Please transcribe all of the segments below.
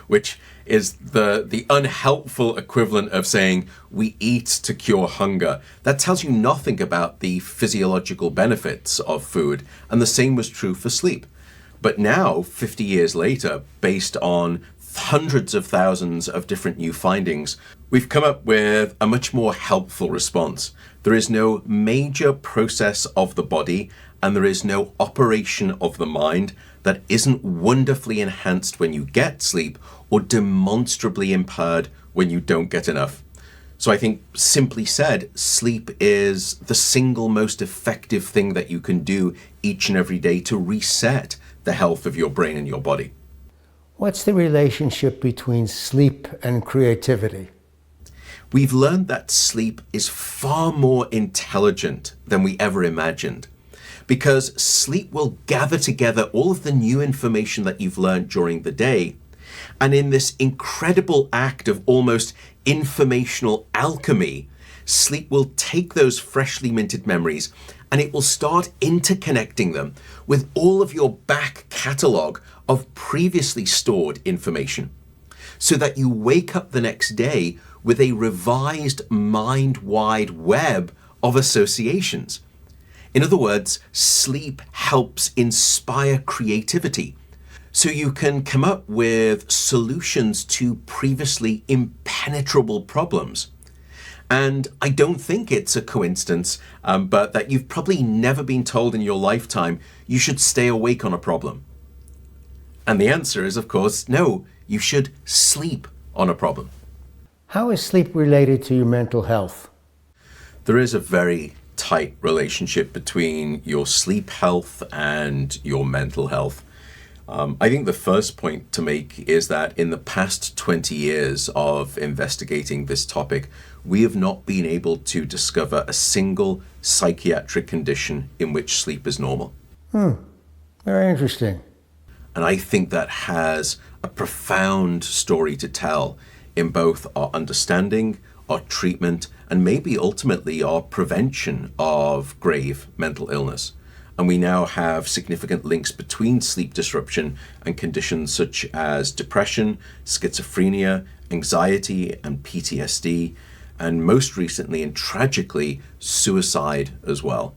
which is the unhelpful equivalent of saying we eat to cure hunger. That tells you nothing about the physiological benefits of food, and the same was true for sleep. But now, 50 years later, based on hundreds of thousands of different new findings, we've come up with a much more helpful response. There is no major process of the body, and there is no operation of the mind that isn't wonderfully enhanced when you get sleep or demonstrably impaired when you don't get enough. So I think, simply said, sleep is the single most effective thing that you can do each and every day to reset the health of your brain and your body. What's the relationship between sleep and creativity? We've learned that sleep is far more intelligent than we ever imagined, because sleep will gather together all of the new information that you've learned during the day. And in this incredible act of almost informational alchemy, sleep will take those freshly minted memories and it will start interconnecting them with all of your back catalogue of previously stored information, so that you wake up the next day with a revised mind-wide web of associations. In other words, sleep helps inspire creativity, so you can come up with solutions to previously impenetrable problems. And I don't think it's a coincidence, but that you've probably never been told in your lifetime you should stay awake on a problem. And the answer is, of course, no, you should sleep on a problem. How is sleep related to your mental health? There is a very tight relationship between your sleep health and your mental health. I think the first point to make is that in the past 20 years of investigating this topic, we have not been able to discover a single psychiatric condition in which sleep is normal. Very interesting. And I think that has a profound story to tell in both our understanding, our treatment, and maybe ultimately our prevention of grave mental illness. And we now have significant links between sleep disruption and conditions such as depression, schizophrenia, anxiety, and PTSD, and most recently and tragically, suicide as well.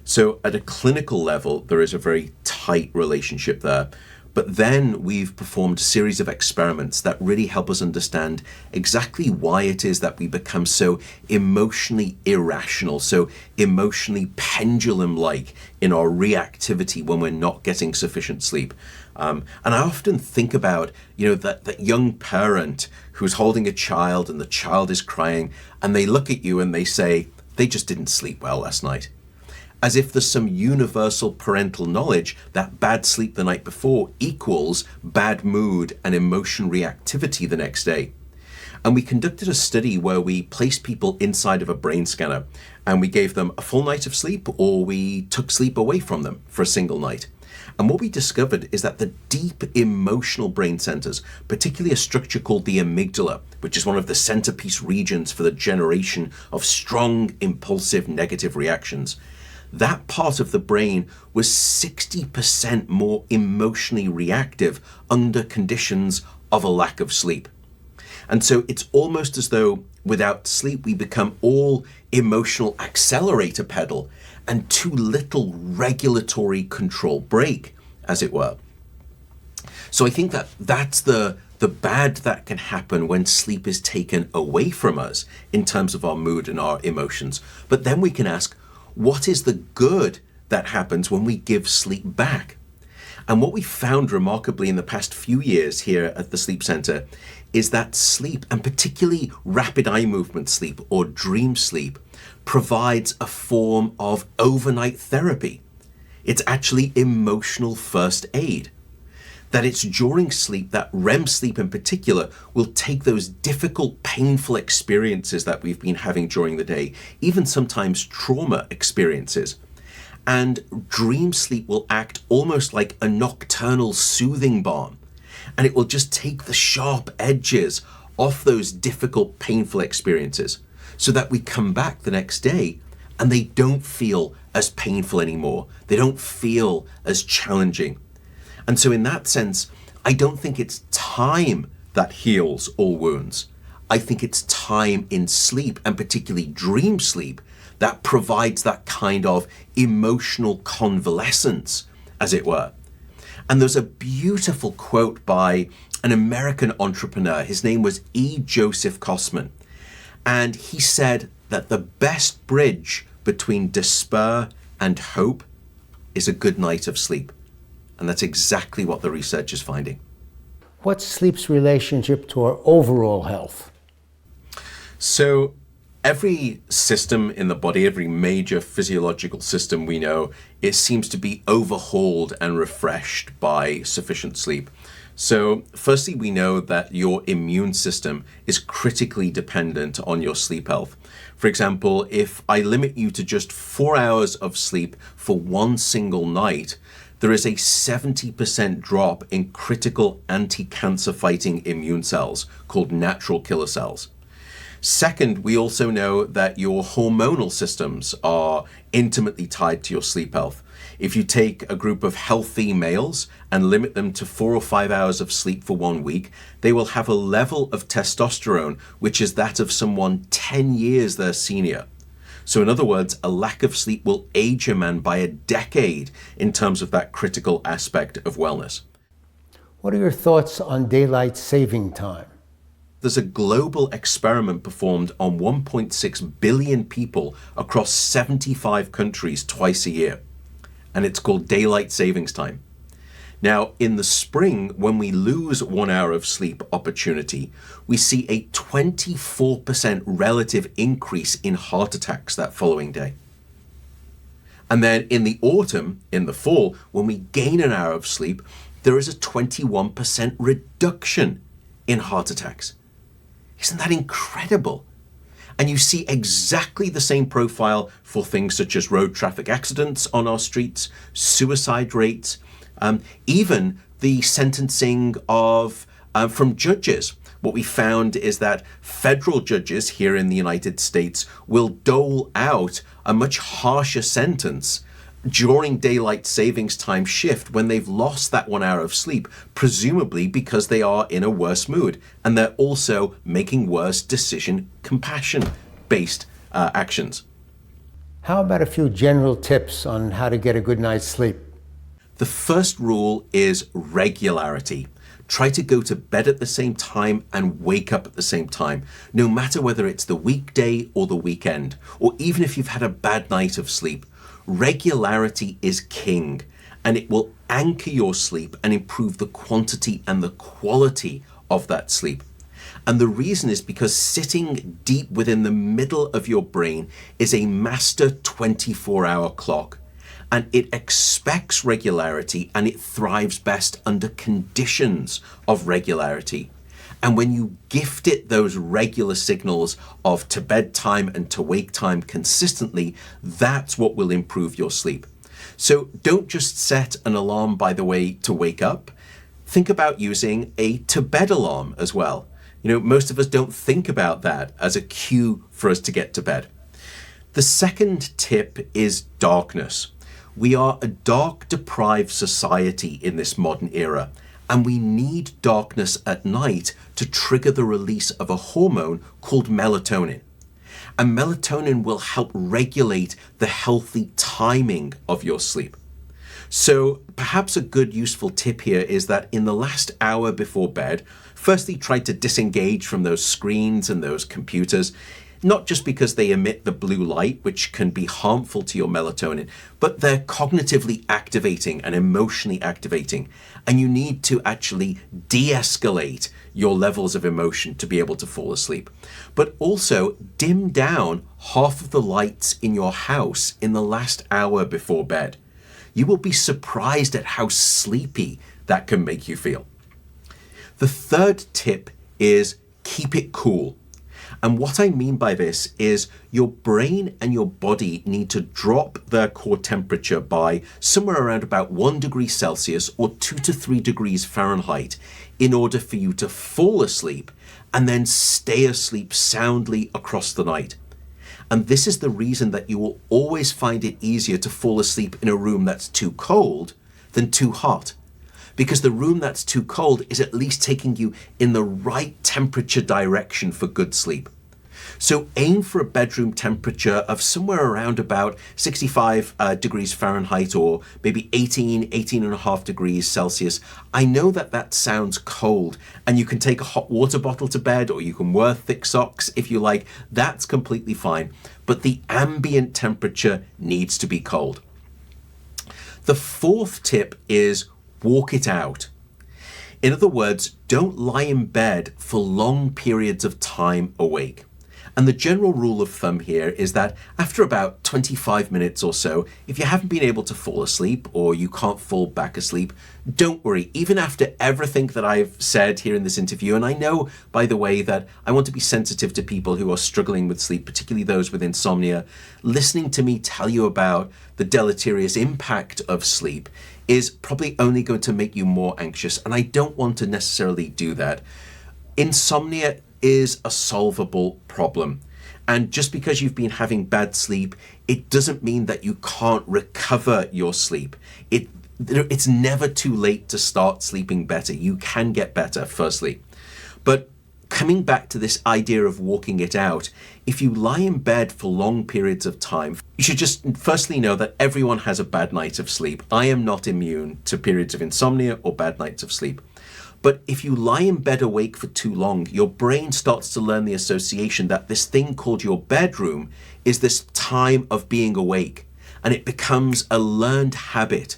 So at a clinical level, there is a very tight relationship there. But then we've performed a series of experiments that really help us understand exactly why it is that we become so emotionally irrational, so emotionally pendulum-like in our reactivity when we're not getting sufficient sleep. And I often think about, that young parent who's holding a child and the child is crying and they look at you and they say, they just didn't sleep well last night. As if there's some universal parental knowledge that bad sleep the night before equals bad mood and emotion reactivity the next day. And we conducted a study where we placed people inside of a brain scanner and we gave them a full night of sleep, or we took sleep away from them for a single night. And what we discovered is that the deep emotional brain centers, particularly a structure called the amygdala, which is one of the centerpiece regions for the generation of strong, impulsive, negative reactions, that part of the brain was 60% more emotionally reactive under conditions of a lack of sleep. And so it's almost as though without sleep we become all emotional accelerator pedal and too little regulatory control brake, as it were. So I think that that's the bad that can happen when sleep is taken away from us in terms of our mood and our emotions. But then we can ask, what is the good that happens when we give sleep back? And what we found remarkably in the past few years here at the Sleep Center is that sleep, and particularly rapid eye movement sleep or dream sleep, provides a form of overnight therapy. It's actually emotional first aid. That it's during sleep that REM sleep in particular will take those difficult, painful experiences that we've been having during the day, even sometimes trauma experiences. And dream sleep will act almost like a nocturnal soothing balm. And it will just take the sharp edges off those difficult, painful experiences so that we come back the next day and they don't feel as painful anymore. They don't feel as challenging. And so in that sense, I don't think it's time that heals all wounds. I think it's time in sleep, and particularly dream sleep, that provides that kind of emotional convalescence, as it were. And there's a beautiful quote by an American entrepreneur. His name was E. Joseph Kosman. And he said that the best bridge between despair and hope is a good night of sleep. And that's exactly what the research is finding. What's sleep's relationship to our overall health? So every system in the body, every major physiological system we know, it seems to be overhauled and refreshed by sufficient sleep. So firstly, we know that your immune system is critically dependent on your sleep health. For example, if I limit you to just 4 hours of sleep for one single night, there is a 70% drop in critical anti-cancer fighting immune cells called natural killer cells. Second, we also know that your hormonal systems are intimately tied to your sleep health. If you take a group of healthy males and limit them to 4 or 5 hours of sleep for 1 week, they will have a level of testosterone which is that of someone 10 years their senior. So in other words, a lack of sleep will age a man by a decade in terms of that critical aspect of wellness. What are your thoughts on daylight saving time? There's a global experiment performed on 1.6 billion people across 75 countries twice a year, and it's called daylight savings time. Now, in the spring, when we lose 1 hour of sleep opportunity, we see a 24% relative increase in heart attacks that following day. And then in the autumn, in the fall, when we gain an hour of sleep, there is a 21% reduction in heart attacks. Isn't that incredible? And you see exactly the same profile for things such as road traffic accidents on our streets, suicide rates, even the sentencing of from judges. What we found is that federal judges here in the United States will dole out a much harsher sentence during daylight savings time shift when they've lost that 1 hour of sleep, presumably because they are in a worse mood, and they're also making worse decision compassion-based actions. How about a few general tips on how to get a good night's sleep? The first rule is regularity. Try to go to bed at the same time and wake up at the same time, no matter whether it's the weekday or the weekend, or even if you've had a bad night of sleep. Regularity is king, and it will anchor your sleep and improve the quantity and the quality of that sleep. And the reason is because sitting deep within the middle of your brain is a master 24-hour clock, and it expects regularity and it thrives best under conditions of regularity. And when you gift it those regular signals of to bed time and to wake time consistently, that's what will improve your sleep. So don't just set an alarm, by the way, to wake up. Think about using a to bed alarm as well. You know, most of us don't think about that as a cue for us to get to bed. The second tip is darkness. We are a dark deprived society in this modern era, and we need darkness at night to trigger the release of a hormone called melatonin. And melatonin will help regulate the healthy timing of your sleep. So perhaps a good useful tip here is that in the last hour before bed, firstly try to disengage from those screens and those computers, not just because they emit the blue light, which can be harmful to your melatonin, but they're cognitively activating and emotionally activating. And you need to actually de-escalate your levels of emotion to be able to fall asleep. But also dim down half of the lights in your house in the last hour before bed. You will be surprised at how sleepy that can make you feel. The third tip is keep it cool. And what I mean by this is your brain and your body need to drop their core temperature by somewhere around about 1 degree Celsius or 2 to 3 degrees Fahrenheit in order for you to fall asleep and then stay asleep soundly across the night. And this is the reason that you will always find it easier to fall asleep in a room that's too cold than too hot. because the room that's too cold is at least taking you in the right temperature direction for good sleep. So aim for a bedroom temperature of somewhere around about 65 degrees Fahrenheit, or maybe 18 and a half degrees Celsius. I know that that sounds cold, and you can take a hot water bottle to bed, or you can wear thick socks if you like. That's completely fine. But the ambient temperature needs to be cold. The fourth tip is walk it out. In other words, don't lie in bed for long periods of time awake. And the general rule of thumb here is that after about 25 minutes or so, if you haven't been able to fall asleep or you can't fall back asleep, don't worry. Even after everything that I've said here in this interview, and I know, by the way, that I want to be sensitive to people who are struggling with sleep, particularly those with insomnia, listening to me tell you about the deleterious impact of sleep is probably only going to make you more anxious, and I don't want to necessarily do that. Insomnia is a solvable problem. And just because you've been having bad sleep, it doesn't mean that you can't recover your sleep. It's never too late to start sleeping better. You can get better, firstly. But coming back to this idea of walking it out, if you lie in bed for long periods of time, you should just firstly know that everyone has a bad night of sleep. I am not immune to periods of insomnia or bad nights of sleep. But if you lie in bed awake for too long, your brain starts to learn the association that this thing called your bedroom is this time of being awake, and it becomes a learned habit.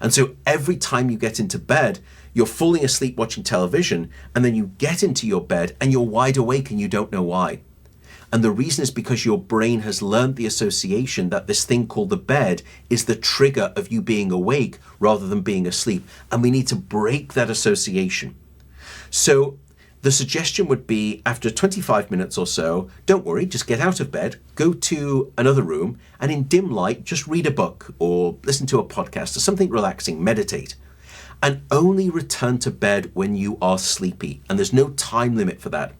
And so every time you get into bed, you're falling asleep watching television, and then you get into your bed and you're wide awake and you don't know why. And the reason is because your brain has learned the association that this thing called the bed is the trigger of you being awake rather than being asleep. And we need to break that association. So the suggestion would be after 25 minutes or so, don't worry, just get out of bed, go to another room, and in dim light, just read a book or listen to a podcast or something relaxing, meditate. And only return to bed when you are sleepy. And there's no time limit for that.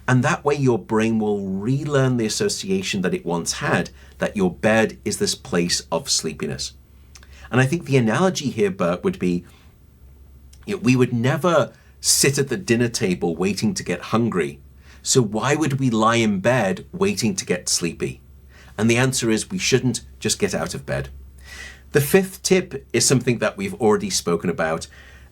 And that way your brain will relearn the association that it once had, that your bed is this place of sleepiness. And I think the analogy here, Burt, would be, we would never sit at the dinner table waiting to get hungry. So why would we lie in bed waiting to get sleepy? And the answer is we shouldn't just get out of bed. The fifth tip is something that we've already spoken about.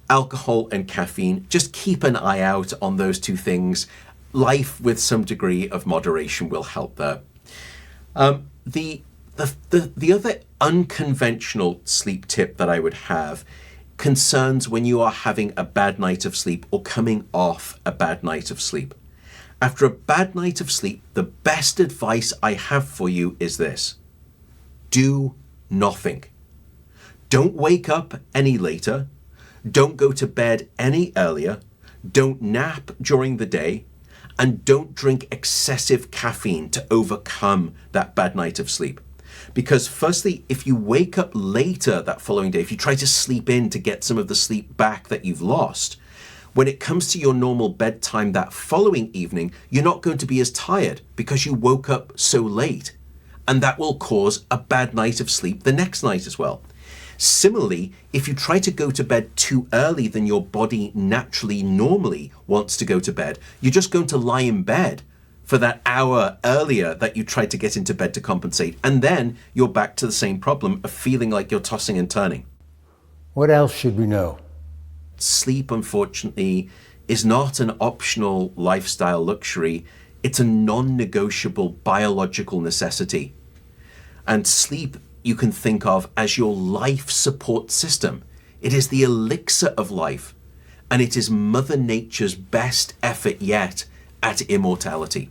Alcohol and caffeine. Just keep an eye out on those two things. Life with some degree of moderation will help there. The other unconventional sleep tip that I would have concerns when you are having a bad night of sleep or coming off a bad night of sleep. After a bad night of sleep, the best advice I have for you is this: do nothing. Don't wake up any later. Don't go to bed any earlier. Don't nap during the day. And don't drink excessive caffeine to overcome that bad night of sleep. Because firstly, if you wake up later that following day, if you try to sleep in to get some of the sleep back that you've lost, when it comes to your normal bedtime that following evening, you're not going to be as tired because you woke up so late. And that will cause a bad night of sleep the next night as well. Similarly, if you try to go to bed too early than your body naturally normally wants to go to bed, you're just going to lie in bed for that hour earlier that you tried to get into bed to compensate. And then you're back to the same problem of feeling like you're tossing and turning. What else should we know? Sleep, unfortunately, is not an optional lifestyle luxury. It's a non-negotiable biological necessity. And sleep you can think of as your life support system. It is the elixir of life, and it is Mother Nature's best effort yet at immortality.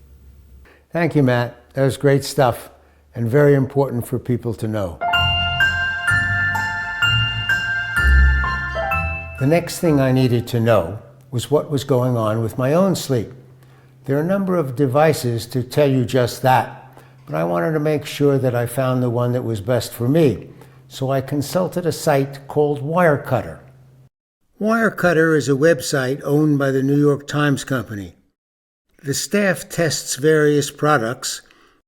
Thank you, Matt. That was great stuff and very important for people to know. The next thing I needed to know was what was going on with my own sleep. There are a number of devices to tell you just that, but I wanted to make sure that I found the one that was best for me. So I consulted a site called Wirecutter. Wirecutter is a website owned by the New York Times Company. The staff tests various products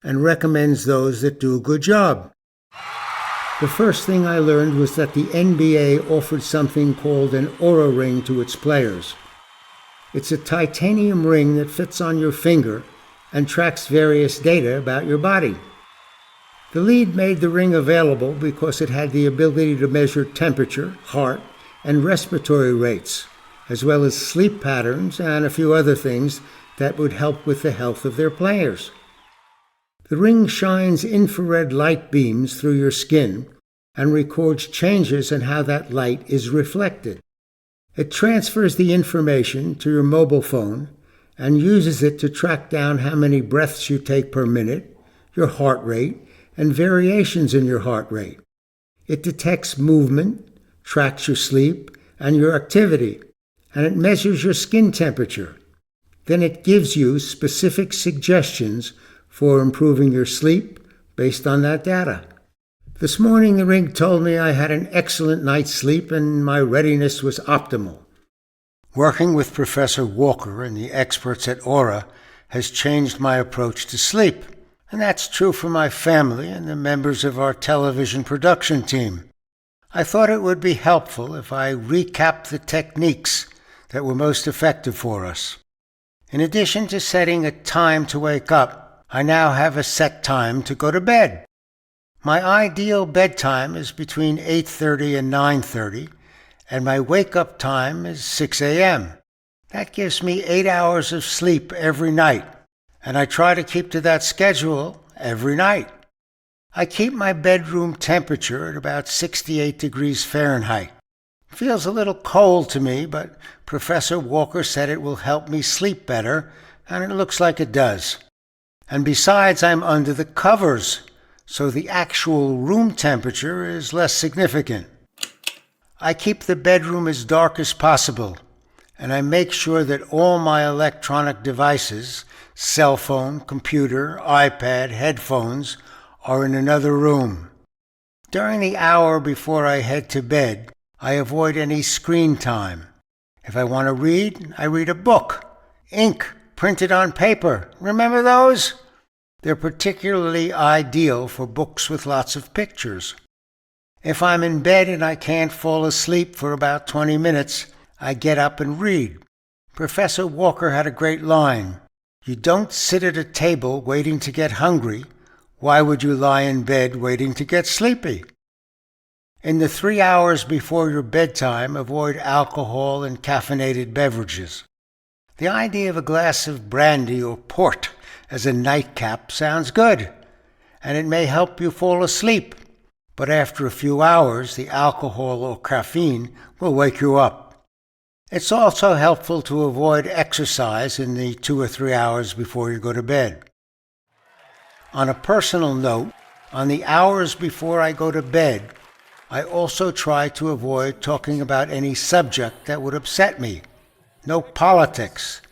and recommends those that do a good job. The first thing I learned was that the NBA offered something called an Aura ring to its players. It's a titanium ring that fits on your finger and tracks various data about your body. The league made the ring available because it had the ability to measure temperature, heart, and respiratory rates, as well as sleep patterns and a few other things that would help with the health of their players. The ring shines infrared light beams through your skin and records changes in how that light is reflected. It transfers the information to your mobile phone and uses it to track down how many breaths you take per minute, your heart rate, and variations in your heart rate. It detects movement, tracks your sleep, and your activity, and it measures your skin temperature. Then it gives you specific suggestions for improving your sleep based on that data. This morning the ring told me I had an excellent night's sleep and my readiness was optimal. Working with Professor Walker and the experts at Aura has changed my approach to sleep, and that's true for my family and the members of our television production team. I thought it would be helpful if I recapped the techniques that were most effective for us. In addition to setting a time to wake up, I now have a set time to go to bed. My ideal bedtime is between 8:30 and 9:30, and my wake-up time is 6 a.m. That gives me 8 hours of sleep every night, and I try to keep to that schedule every night. I keep my bedroom temperature at about 68 degrees Fahrenheit. It feels a little cold to me, but Professor Walker said it will help me sleep better, and it looks like it does. And besides, I'm under the covers, so the actual room temperature is less significant. I keep the bedroom as dark as possible, and I make sure that all my electronic devices, cell phone, computer, iPad, headphones, are in another room. During the hour before I head to bed, I avoid any screen time. If I want to read, I read a book. Ink, printed on paper. Remember those? They're particularly ideal for books with lots of pictures. If I'm in bed and I can't fall asleep for about 20 minutes, I get up and read. Professor Walker had a great line. You don't sit at a table waiting to get hungry. Why would you lie in bed waiting to get sleepy? In the 3 hours before your bedtime, avoid alcohol and caffeinated beverages. The idea of a glass of brandy or port as a nightcap sounds good, and it may help you fall asleep, but after a few hours, the alcohol or caffeine will wake you up. It's also helpful to avoid exercise in the 2 or 3 hours before you go to bed. On a personal note, on the hours before I go to bed, I also try to avoid talking about any subject that would upset me. No politics,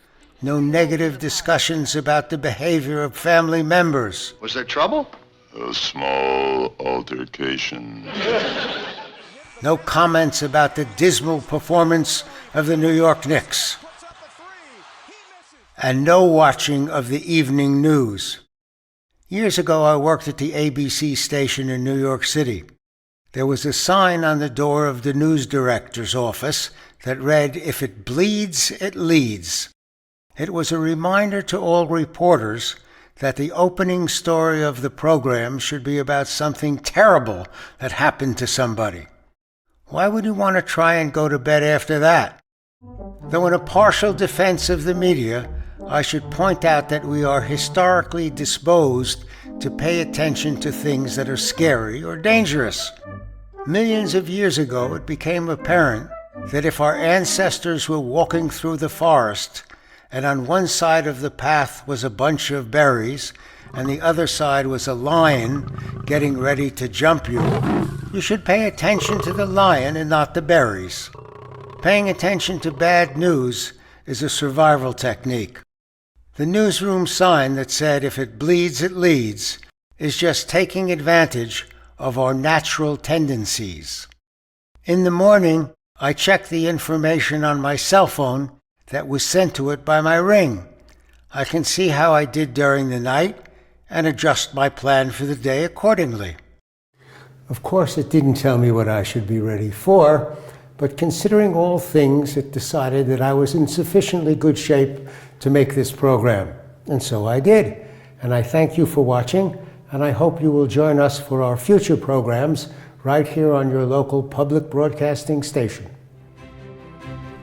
no negative discussions about the behavior of family members. Was there trouble? A small altercation. No comments about the dismal performance of the New York Knicks. And no watching of the evening news. Years ago, I worked at the ABC station in New York City. There was a sign on the door of the news director's office that read, "If it bleeds, it leads." It was a reminder to all reporters that the opening story of the program should be about something terrible that happened to somebody. Why would you want to try and go to bed after that? Though in a partial defense of the media, I should point out that we are historically disposed to pay attention to things that are scary or dangerous. Millions of years ago, it became apparent that if our ancestors were walking through the forest, and on one side of the path was a bunch of berries, and the other side was a lion getting ready to jump you, you should pay attention to the lion and not the berries. Paying attention to bad news is a survival technique. The newsroom sign that said, "If it bleeds, it leads," is just taking advantage of our natural tendencies. In the morning, I check the information on my cell phone that was sent to it by my ring. I can see how I did during the night and adjust my plan for the day accordingly. Of course, it didn't tell me what I should be ready for, but considering all things, it decided that I was in sufficiently good shape to make this program. And so I did. And I thank you for watching, and I hope you will join us for our future programs right here on your local public broadcasting station.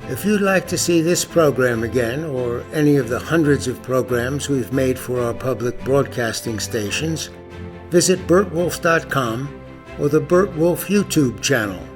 If you'd like to see this program again, or any of the hundreds of programs we've made for our public broadcasting stations, visit burtwolf.com or the Burt Wolf YouTube channel.